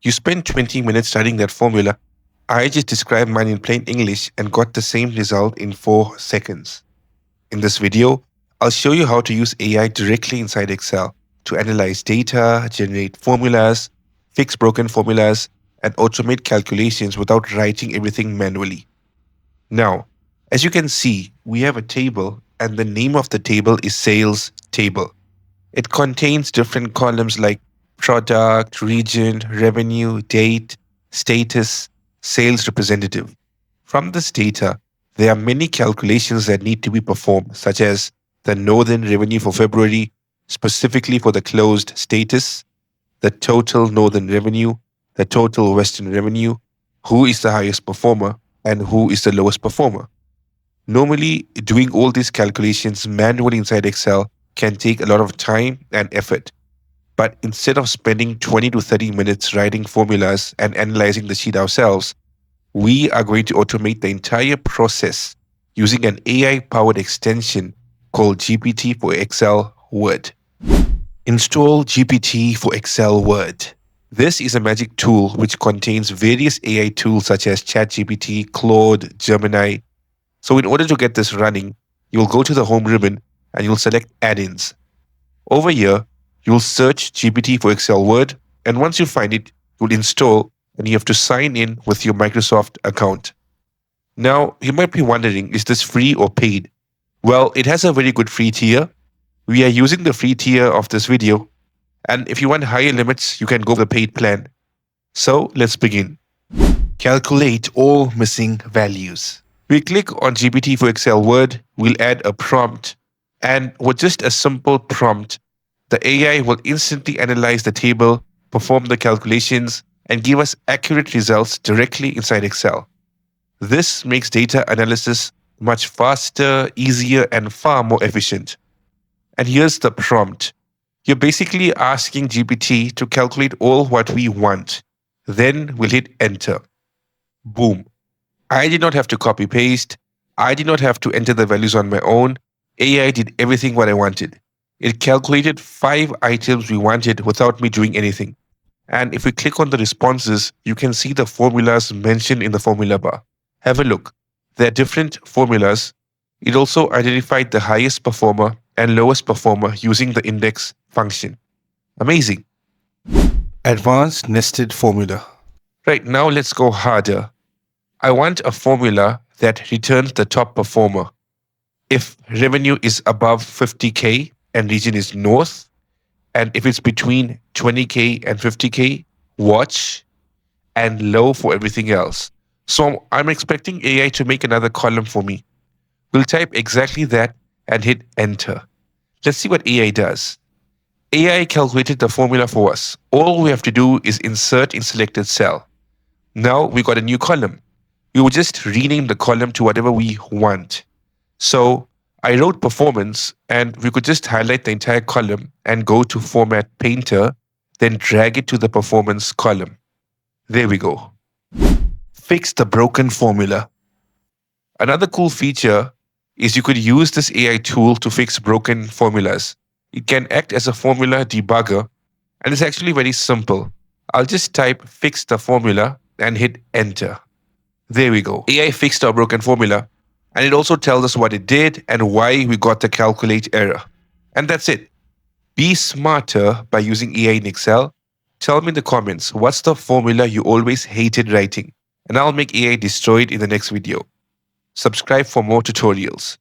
You spent 20 minutes studying that formula. I just described mine in plain English and got the same result in 4 seconds. In this video, I'll show you how to use AI directly inside Excel to analyze data, generate formulas, fix broken formulas, and automate calculations without writing everything manually. Now, as you can see, we have a table and the name of the table is sales table. It contains different columns like product, region, revenue, date, status, sales representative. From this data, there are many calculations that need to be performed, such as the northern revenue for February, specifically for the closed status, the total northern revenue, the total western revenue, who is the highest performer, and who is the lowest performer. Normally, doing all these calculations manually inside Excel can take a lot of time and effort. But instead of spending 20 to 30 minutes writing formulas and analyzing the sheet ourselves, we are going to automate the entire process using an AI-powered extension called GPT for Excel Word. Install GPT for Excel Word. This is a magic tool which contains various AI tools such as ChatGPT, Claude, Gemini. So in order to get this running, you'll go to the home ribbon and you'll select add-ins. Over here, you'll search GPT for Excel Word, and once you find it, you'll install and you have to sign in with your Microsoft account. Now, you might be wondering, is this free or paid? Well, it has a very good free tier. We are using the free tier of this video, and if you want higher limits, you can go with the paid plan. So let's begin. Calculate all missing values. We click on GPT for Excel Word, we'll add a prompt, and with just a simple prompt, the AI will instantly analyze the table, perform the calculations, and give us accurate results directly inside Excel. This makes data analysis much faster, easier, and far more efficient. And here's the prompt. You're basically asking GPT to calculate all what we want. Then we'll hit enter. Boom. I did not have to copy paste. I did not have to enter the values on my own. AI did everything what I wanted. It calculated 5 items we wanted without me doing anything. And if we click on the responses, you can see the formulas mentioned in the formula bar. Have a look. There are different formulas. It also identified the highest performer and lowest performer using the index function. Amazing. Advanced nested formula. Right, now let's go harder. I want a formula that returns the top performer. If revenue is above 50K and region is north, and if it's between 20K and 50K, watch, and low for everything else. So I'm expecting AI to make another column for me. We'll type exactly that and hit enter. Let's see what AI does. AI calculated the formula for us. All we have to do is insert in selected cell. Now we got a new column. We will just rename the column to whatever we want. So I wrote performance, and we could just highlight the entire column and go to Format Painter, then drag it to the performance column. There we go. Fix the broken formula. Another cool feature is you could use this AI tool to fix broken formulas. It can act as a formula debugger, and it's actually very simple. I'll just type fix the formula and hit enter. There we go. AI fixed our broken formula, and it also tells us what it did and why we got the calculate error. And that's it. Be smarter by using AI in Excel. Tell me in the comments, what's the formula you always hated writing? And I'll make AI destroy it in the next video. Subscribe for more tutorials.